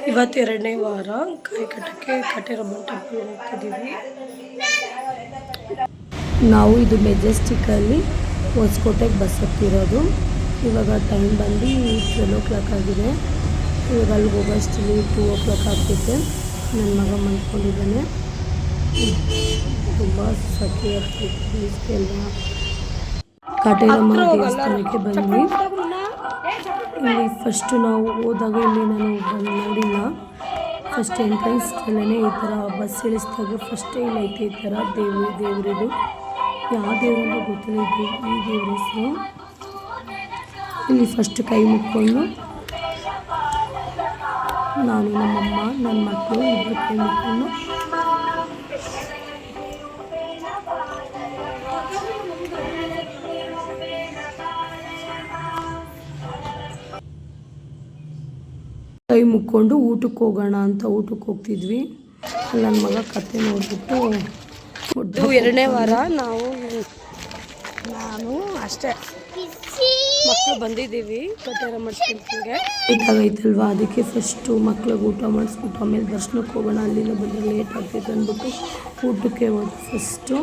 ಇವತ್ತು 2ನೇ ವಾರ ಕಾಯಿ ಕಟ್ಟಕ್ಕೆ ಕಟೇರಮ್ಮನ ಟೆಂಪಲ್ ಹೋಗ್ತಿದ್ದೀವಿ. ನಾವು ಇದು ಮೆಜೆಸ್ಟಿಕಲ್ಲಿ ಹೊಸಕೋಟೆಗೆ ಬಸ್ ಹತ್ತಿರೋದು. ಇವಾಗ ಟೈಮ್ ಬಂದು 12 o'clock ಆಗಿದೆ. ಇವಾಗ ಅಲ್ಲಿಗೆ ಹೋಗೋಷ್ಟರಲ್ಲಿ 2 o'clock ಆಗ್ತಿದೆ. ನನ್ನ ಮಗ ಮಲ್ಕೊಂಡಿದ್ದಾನೆ. ತುಂಬ ಸಖಿ ಆಗ್ತಿದೆ ಅಲ್ವಾ. ಕಟೇರಮ್ಮ ದೇವಸ್ಥಾನಕ್ಕೆ ಬಂದ್ವಿ. ಇಲ್ಲಿ ಫಸ್ಟು ನಾವು ಹೋದಾಗ ಇಲ್ಲಿ ನಾನು ನೋಡಿಲ್ಲ. ಫಸ್ಟ್ ಎಂಟ್ರೆನ್ಸ್ ಅಲ್ಲೇ ಈ ಥರ ಬಸ್ ಇಳಿಸಿದಾಗ ಫಸ್ಟೇ ಇಲ್ಲ ಐತೆ ಈ ಥರ ದೇವರಿದು. ಯಾವ ದೇವರಂತ ಗೊತ್ತಿಲ್ಲ, ಈ ದೇವ್ರ ಹೆಸರು. ಇಲ್ಲಿ ಫಸ್ಟ್ ಕೈ ಮುಕ್ಕೊಂಡು ನಾನು ನಮ್ಮಮ್ಮ ನನ್ನ ಮಕ್ಕಳು ಇಬ್ಬರು ಕೈ ಮುಕ್ಕೊಂಡು ಊಟಕ್ಕೆ ಹೋಗೋಣ ಅಂತ ಊಟಕ್ಕೆ ಹೋಗ್ತಿದ್ವಿ. ನನ್ನ ಮಗ ಕತೆ ನೋಡ್ಬಿಟ್ಟು 2ನೇ ವಾರ ನಾನು ಅಷ್ಟೇ ಮಕ್ಕಳು ಬಂದಿದ್ದೀವಿ ಕಟೇರಮ್ಮ ಟೆಂಪಲ್ಗೆ. ಐತಲ್ವಾ, ಅದಕ್ಕೆ ಫಸ್ಟು ಮಕ್ಳಿಗೆ ಊಟ ಮಾಡಿಸ್ಬಿಟ್ಟು ಆಮೇಲೆ ದರ್ಶನಕ್ಕೆ ಹೋಗೋಣ, ಅಲ್ಲಿಂದ ಬಂದರೆ ಲೇಟ್ ಆಗ್ತೈತೆ ಅಂದ್ಬಿಟ್ಟು ಊಟಕ್ಕೆ ಹೋಗಿ ಫಸ್ಟು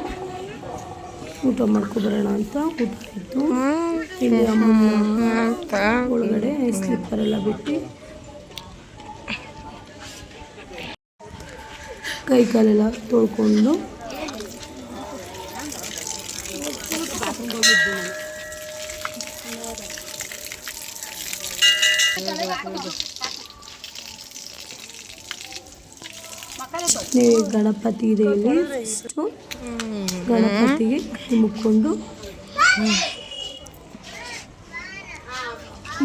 ಊಟ ಮಾಡ್ಕೊಬರೋಣ ಅಂತ ಊಟ ಆಯಿತು. ಇಲ್ಲಿ ಅಮ್ಮ ಒಳಗಡೆ ಸ್ಲಿಪ್ಪರೆಲ್ಲ ಬಿಟ್ಟು ಕೈ ಕಾಲೆಲ್ಲ ತೊಳ್ಕೊಂಡು ಗಣಪತಿ ಇದೆ ಇಲ್ಲಿ. ಫಸ್ಟು ಗಣಪತಿಗೆ ಕೈ ಮುಕ್ಕೊಂಡು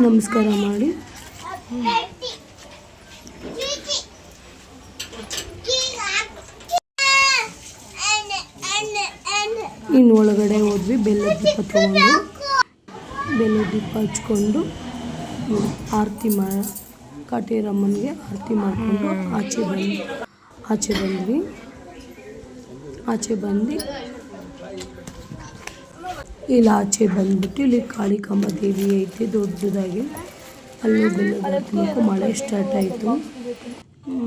ನಮಸ್ಕಾರ ಮಾಡಿ ಇನ್ನು ಒಳಗಡೆ ಹೋದ್ವಿ. ಬೆಲ್ಲದ ದೀಪ ತಗೊಂಡು ಬೆಲ್ಲದ ದೀಪ ಹಚ್ಕೊಂಡು ಆರತಿ ಕಟೇರಮ್ಮನಿಗೆ ಆರತಿ ಮಾಡಿಕೊಂಡು ಆಚೆ ಬಂದು ಇಲ್ಲಿ ಆಚೆ ಬಂದ್ಬಿಟ್ಟು ಇಲ್ಲಿ ಕಾಳಿಕಾಂಬ ದೇವಿ ಐತೆ ದೊಡ್ಡದಾಗಿ. ಅಲ್ಲೂ ಬೆಲ್ಲದ ಆರತಿ ಮಳೆ ಸ್ಟಾರ್ಟ್ ಆಯಿತು.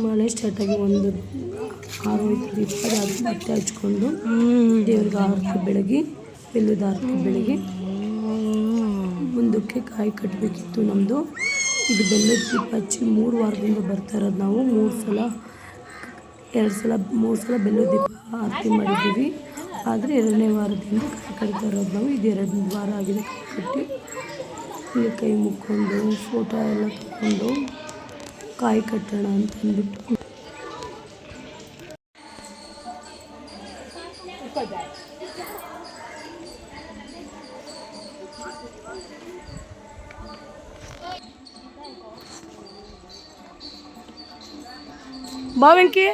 ಮಳೆ ಸ್ಟಾರ್ಟಾಗಿ ಒಂದು 6:20 ಮತ್ತೆ ಹಚ್ಕೊಂಡು ದೇವ್ರಿಗೆ ಆರತಿ ಬೆಳಗ್ಗೆ ಬೆಲ್ಲದ ಆರತಿ ಬೆಳಗ್ಗೆ ಮುಂದಕ್ಕೆ ಕಾಯಿ ಕಟ್ಟಬೇಕಿತ್ತು ನಮ್ಮದು. ಇದು ಬೆಲ್ಲದ ದೀಪ ಹಚ್ಚಿ 3 ವಾರದಿಂದ ಬರ್ತಾ ಇರೋದು. ನಾವು 3 ಸಲ ಬೆಲ್ಲದ ದೀಪ ಆರತಿ ಮಾಡಿದ್ದೀವಿ. ಆದರೆ 2ನೇ ವಾರದಿಂದ ಕಾಯಿ ಕಟ್ತಾ ಇರೋದು ನಾವು. ಇದು 2 ವಾರ ಆಗಿದೆ ಕಾಯಿ ಕಟ್ಟಿ. ಇಲ್ಲಿ ಕೈ ಮುಕ್ಕೊಂಡು ಫೋಟೋ ಎಲ್ಲ ತಗೊಂಡು ಕಾಯಿ ಕಟ್ಟೋಣ ಅಂತ ಅಂದ್ಬಿಟ್ಟು ಬಾ ವೆಂಕಿ.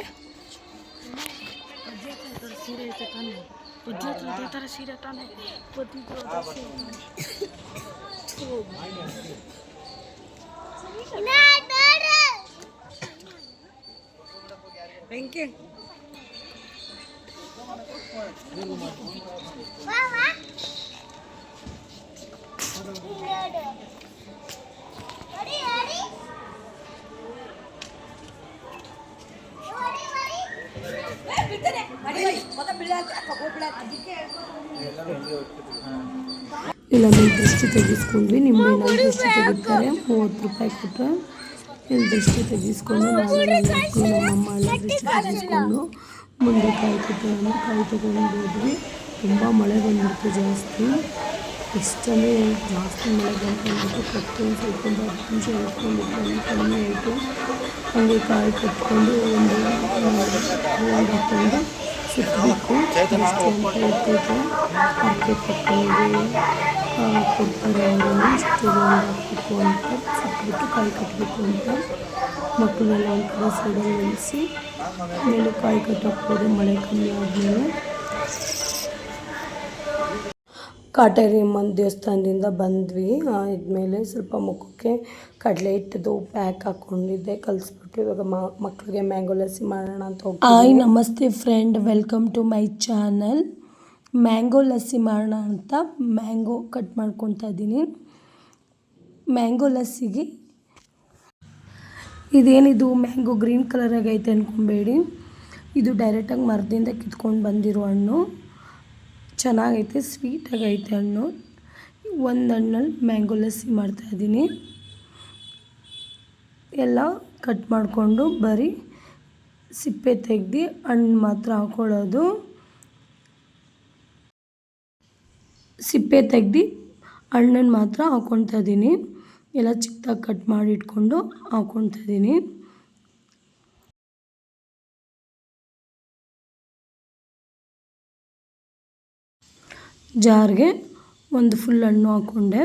ವೆಂಕಿ ಇಲ್ಲ ಮೇಲೆ ದೃಷ್ಟಿ ತೆಗೆಸ್ಕೊಂಡ್ವಿ. ನಿಂಬೆಹಣ್ಣು ದೃಷ್ಟಿ ತೆಗಿತಾರೆ, 30 ರೂಪಾಯಿ ಕೊಟ್ಟರೆ ಇಲ್ಲಿ ದೃಷ್ಟಿ ತೆಗೆಸ್ಕೊಂಡು ನಾವು ನನ್ನ ಮಕ್ಕಳು ನಮ್ಮಮ್ಮ ಎಲ್ಲ ದೃಷ್ಟಿ ತೆಗೆಸ್ಕೊಂಡು ಮುಂದೆ ಕಾಯಿ ಕಟ್ಟೋಣ ಕಾಯಿ ತಗೊಂಡು ಹೋದ್ವಿ. ತುಂಬ ಮಳೆ ಬಂದ್ಬಿಡ್ತು ಜಾಸ್ತಿ. ಇಷ್ಟೇ ಜಾಸ್ತಿ ಮಳೆ ಬಂದ್ಬಿಟ್ಟು ಕಟ್ಟು ಸ್ವಲ್ಪ 10 ನಿಮಿಷ ಇಟ್ಕೊಂಡಿದ್ದು ಕಮ್ಮಿ ಆಯಿತು. ಹಾಗೆ ಕಾಯಿ ಕಟ್ಕೊಂಡು ಒಂದು ರೌಂಡ್ ಹಾಕ್ಕೊಂಡು ಸುತ್ತಬೇಕು. ದೃಷ್ಟಿ ಅಂತ ಇರ್ತೈತೆ, ಅಕ್ಕೆ ತಕ್ಕಂಗೆ ಕೊಡ್ತಾರೆ ಅವರನ್ನು. ಇಷ್ಟು ರೌಂಡ್ ಹಾಕಬೇಕು ಅಂತ ಸುತ್ತಬಿಟ್ಟು ಕಾಯಿ ಕಟ್ಟಬೇಕು ಅಂತ ಮಕ್ಕಳನ್ನೆಲ್ಲ ಒಂದು ಕಡೆ ಸೈಡಲ್ಲಿ ನಿಲ್ಲಿಸಿ ಮೇಲೆ ಕಾಯಿ ಕಟ್ಟಕ್ಕೆ ಹೋದೆ. ಮಳೆ ಕಮ್ಮಿ ಆದಮೇಲೆ ಕಟೇರಮ್ಮನ ದೇವಸ್ಥಾನದಿಂದ ಬಂದ್ವಿ. ಇದ್ಮೇಲೆ ಸ್ವಲ್ಪ ಮುಖಕ್ಕೆ ಕಡಲೆ ಹಿಟ್ಟದು ಪ್ಯಾಕ್ ಹಾಕ್ಕೊಂಡಿದ್ದೆ, ಕಲಿಸ್ಬಿಟ್ಟು ಇವಾಗ ಮಕ್ಕಳಿಗೆ ಮ್ಯಾಂಗೋ ಲಸ್ಸಿ ಮಾಡೋಣ ಅಂತ ಹೋಗ್ತೀವಿ. Hi namaste friend, welcome to my channel. Mango lassi ಮಾಡೋಣ ಅಂತ ಮ್ಯಾಂಗೋ ಕಟ್ ಮಾಡ್ಕೊತಾ ಇದ್ದೀನಿ. ಮ್ಯಾಂಗೋ ಲಸ್ಸಿಗೆ ಇದೇನಿದು ಮ್ಯಾಂಗೋ ಗ್ರೀನ್ ಕಲರಾಗಿ ಐತೆ ಅಂದ್ಕೊಬೇಡಿ, ಇದು ಡೈರೆಕ್ಟಾಗಿ ಮರದಿಂದ ಕಿತ್ಕೊಂಡು ಬಂದಿರೋ ಹಣ್ಣು. ಚೆನ್ನಾಗೈತೆ, ಸ್ವೀಟಾಗೈತೆ ಹಣ್ಣು. ಒಂದು ಹಣ್ಣಲ್ಲಿ ಮ್ಯಾಂಗೋ ಲಸ್ಸಿ ಮಾಡ್ತಾಯಿದ್ದೀನಿ. ಎಲ್ಲ ಕಟ್ ಮಾಡಿಕೊಂಡು ಬರೀ ಸಿಪ್ಪೆ ತೆಗೆದು ಹಣ್ಣು ಮಾತ್ರ ಹಾಕ್ಕೊಳ್ಳೋದು. ಸಿಪ್ಪೆ ತೆಗೆದು ಹಣ್ಣನ್ನು ಮಾತ್ರ ಹಾಕ್ಕೊಳ್ತಾ ಇದ್ದೀನಿ. ಎಲ್ಲ ಚಿಕ್ಕದಾಗಿ ಕಟ್ ಮಾಡಿ ಇಟ್ಕೊಂಡು ಹಾಕ್ಕೊಳ್ತಾ ಇದ್ದೀನಿ. ಜಾರ್ಗೆ ಒಂದು ಫುಲ್ ಹಣ್ಣು ಹಾಕ್ಕೊಂಡೆ.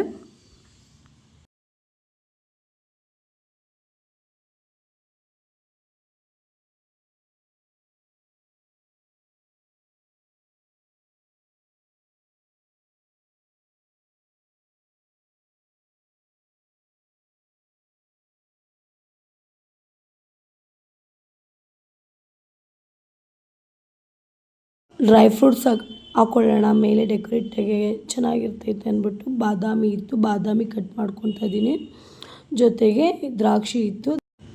ಡ್ರೈ ಫ್ರೂಟ್ಸ್ ಹಾಕ್ಕೊಳ್ಳೋಣ ಮೇಲೆ ಡೆಕೋರೇಟಾಗಿ ಚೆನ್ನಾಗಿರ್ತೈತೆ ಅಂದ್ಬಿಟ್ಟು ಬಾದಾಮಿ ಇತ್ತು, ಬಾದಾಮಿ ಕಟ್ ಮಾಡ್ಕೊತಾ ಇದ್ದೀನಿ. ಜೊತೆಗೆ ದ್ರಾಕ್ಷಿ ಇತ್ತು,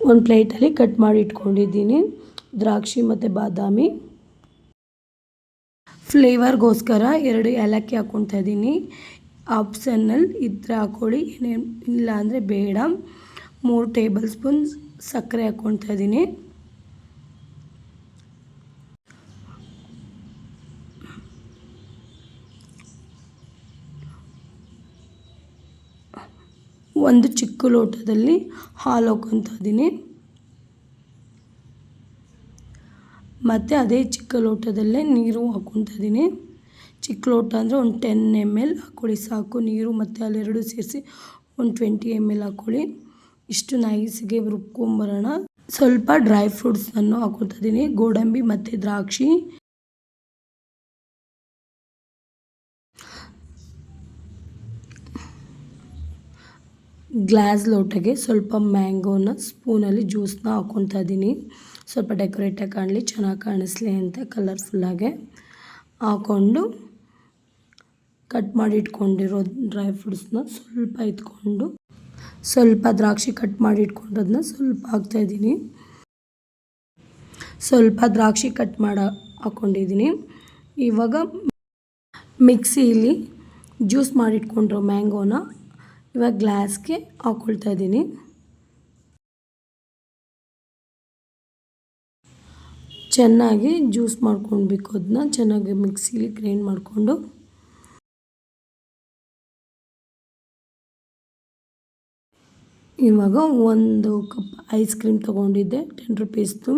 ಒಂದು ಪ್ಲೇಟಲ್ಲಿ ಕಟ್ ಮಾಡಿ ಇಟ್ಕೊಂಡಿದ್ದೀನಿ ದ್ರಾಕ್ಷಿ ಮತ್ತು ಬಾದಾಮಿ. ಫ್ಲೇವರ್ಗೋಸ್ಕರ 2 ಏಲಕ್ಕಿ ಹಾಕ್ಕೊತಾ ಇದ್ದೀನಿ. ಆಪ್ಷನಲ್ ಇದ್ದರೆ ಹಾಕ್ಕೊಳ್ಳಿ, ಇಲ್ಲ ಅಂದರೆ ಬೇಡ. 3 ಟೇಬಲ್ ಸ್ಪೂನ್ ಸಕ್ಕರೆ ಹಾಕ್ಕೊತಾ ಇದ್ದೀನಿ. ಒಂದು ಚಿಕ್ಕ ಲೋಟದಲ್ಲಿ ಹಾಲು ಹಾಕ್ಕೊತಾ ಇದ್ದೀನಿ. ಮತ್ತು ಅದೇ ಚಿಕ್ಕ ಲೋಟದಲ್ಲೇ ನೀರು ಹಾಕ್ಕೊತಾ ಇದ್ದೀನಿ. ಚಿಕ್ಕ ಲೋಟ ಅಂದರೆ ಒಂದು 10 ml ಹಾಕ್ಕೊಳ್ಳಿ ಸಾಕು. ನೀರು ಮತ್ತು ಅಲ್ಲೆರಡು ಸೇರಿಸಿ ಒಂದು 20 ml ಹಾಕ್ಕೊಳ್ಳಿ. ಇಷ್ಟು ನೈಸಿಗೆ ರುಬ್ಕೊಂಬರೋಣ. ಸ್ವಲ್ಪ ಡ್ರೈ ಫ್ರೂಟ್ಸನ್ನು ಹಾಕ್ಕೊತಾ ಇದ್ದೀನಿ, ಗೋಡಂಬಿ ಮತ್ತು ದ್ರಾಕ್ಷಿ. ಗ್ಲಾಸ್ ಲೋಟಗೆ ಸ್ವಲ್ಪ ಮ್ಯಾಂಗೋನ ಸ್ಪೂನಲ್ಲಿ ಜ್ಯೂಸನ್ನ ಹಾಕ್ಕೊತಾ ಇದ್ದೀನಿ. ಸ್ವಲ್ಪ ಡೆಕೋರೇಟಾಗಿ ಕಾಣಲಿ, ಚೆನ್ನಾಗಿ ಕಾಣಿಸ್ಲಿ ಅಂತ ಕಲರ್ಫುಲ್ಲಾಗೆ ಹಾಕ್ಕೊಂಡು ಕಟ್ ಮಾಡಿ ಇಟ್ಕೊಂಡಿರೋ ಡ್ರೈ ಫ್ರೂಟ್ಸ್ನ ಸ್ವಲ್ಪ ಎತ್ಕೊಂಡು, ಸ್ವಲ್ಪ ದ್ರಾಕ್ಷಿ ಕಟ್ ಮಾಡಿ ಇಟ್ಕೊಂಡದನ್ನ ಸ್ವಲ್ಪ ಹಾಕ್ತಾಯಿದ್ದೀನಿ. ಸ್ವಲ್ಪ ದ್ರಾಕ್ಷಿ ಕಟ್ ಮಾಡಿ ಹಾಕ್ಕೊಂಡಿದ್ದೀನಿ. ಇವಾಗ ಮಿಕ್ಸಿಲಿ ಜ್ಯೂಸ್ ಮಾಡಿಟ್ಕೊಂಡಿರೋ ಮ್ಯಾಂಗೋನ ಇವಾಗ ಗ್ಲಾಸ್ಗೆ ಹಾಕ್ಕೊಳ್ತಾ ಇದ್ದೀನಿ. ಚೆನ್ನಾಗಿ ಜ್ಯೂಸ್ ಮಾಡ್ಕೊಳ್ಬೇಕು. ಅದನ್ನ ಚೆನ್ನಾಗಿ ಮಿಕ್ಸಿಲಿ ಗ್ರೈಂಡ್ ಮಾಡಿಕೊಂಡು ಇವಾಗ 1 ಕಪ್ ಐಸ್ ಕ್ರೀಮ್ ತೊಗೊಂಡಿದ್ದೆ 10 ರೂಪೀಸ್ದು,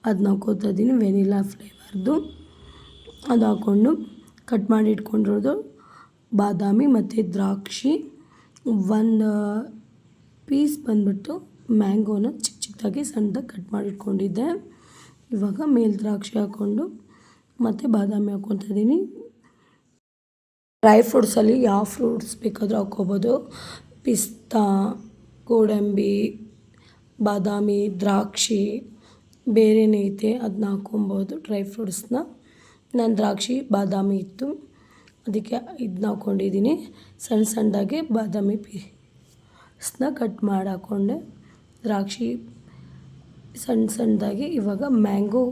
ಅದನ್ನ ಹಾಕ್ಕೋತಾ ಇದ್ದೀನಿ, ವೆನಿಲಾ ಫ್ಲೇವರ್ದು. ಅದು ಹಾಕ್ಕೊಂಡು ಕಟ್ ಮಾಡಿ ಇಟ್ಕೊಂಡಿರೋದು ಬಾದಾಮಿ ಮತ್ತು ದ್ರಾಕ್ಷಿ, 1 ಪೀಸ್ ಬಂದ್ಬಿಟ್ಟು ಮ್ಯಾಂಗೋನ ಚಿಕ್ಕದಾಗಿ ಸಣ್ಣದಾಗಿ ಕಟ್ ಮಾಡಿ ಇಟ್ಕೊಂಡಿದ್ದೆ. ಇವಾಗ ಮೇಲೆ ದ್ರಾಕ್ಷಿ ಹಾಕ್ಕೊಂಡು ಮತ್ತು ಬಾದಾಮಿ ಹಾಕ್ಕೊತಾ ಇದ್ದೀನಿ. ಡ್ರೈ ಫ್ರೂಟ್ಸಲ್ಲಿ ಯಾವ ಫ್ರೂಟ್ಸ್ ಬೇಕಾದರೂ ಹಾಕ್ಕೋಬೋದು. ಪಿಸ್ತಾ, ಗೋಡಂಬಿ, ಬಾದಾಮಿ, ದ್ರಾಕ್ಷಿ, ಬೇರೆನೇ ಐತೆ ಅದನ್ನ ಹಾಕ್ಕೊಬೋದು ಡ್ರೈ ಫ್ರೂಟ್ಸ್ನ. ನಾನು ದ್ರಾಕ್ಷಿ ಬಾದಾಮಿ ಇತ್ತು ಅದಕ್ಕೆ ಇದನ್ನ ಹಾಕ್ಕೊಂಡಿದ್ದೀನಿ. ಸಣ್ಣದಾಗಿ ಬಾದಾಮಿ ಪೀಸ್ನ ಕಟ್ ಮಾಡಿ ಹಾಕ್ಕೊಂಡೆ. ದ್ರಾಕ್ಷಿ ಸಣ್ಣದಾಗಿ. ಇವಾಗ ಮ್ಯಾಂಗೋ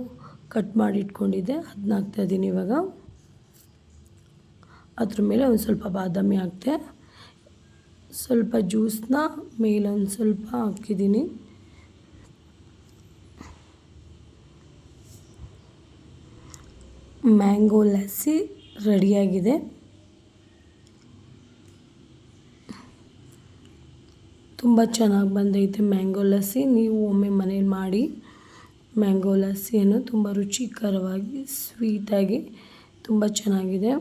ಕಟ್ ಮಾಡಿ ಇಟ್ಕೊಂಡಿದ್ದೆ ಅದನ್ನ ಹಾಕ್ತಾಯಿದ್ದೀನಿ. ಇವಾಗ ಅದ್ರ ಮೇಲೆ ಒಂದು ಸ್ವಲ್ಪ ಬಾದಾಮಿ ಹಾಕ್ತೆ, ಸ್ವಲ್ಪ ಜ್ಯೂಸನ್ನ ಮೇಲೆ ಒಂದು ಸ್ವಲ್ಪ ಹಾಕಿದ್ದೀನಿ. ಮ್ಯಾಂಗೋ ಲಸ್ಸಿ ರೆಡಿಯಾಗಿದೆ. ತುಂಬ ಚೆನ್ನಾಗಿ ಬಂದೈತೆ ಮ್ಯಾಂಗೋ ಲಸ್ಸಿ. ನೀವು ಒಮ್ಮೆ ಮನೇಲಿ ಮಾಡಿ. ಮ್ಯಾಂಗೋ ಲಸ್ಸಿಯನ್ನು ತುಂಬ ರುಚಿಕರವಾಗಿ ಸ್ವೀಟಾಗಿ ತುಂಬ ಚೆನ್ನಾಗಿದೆ.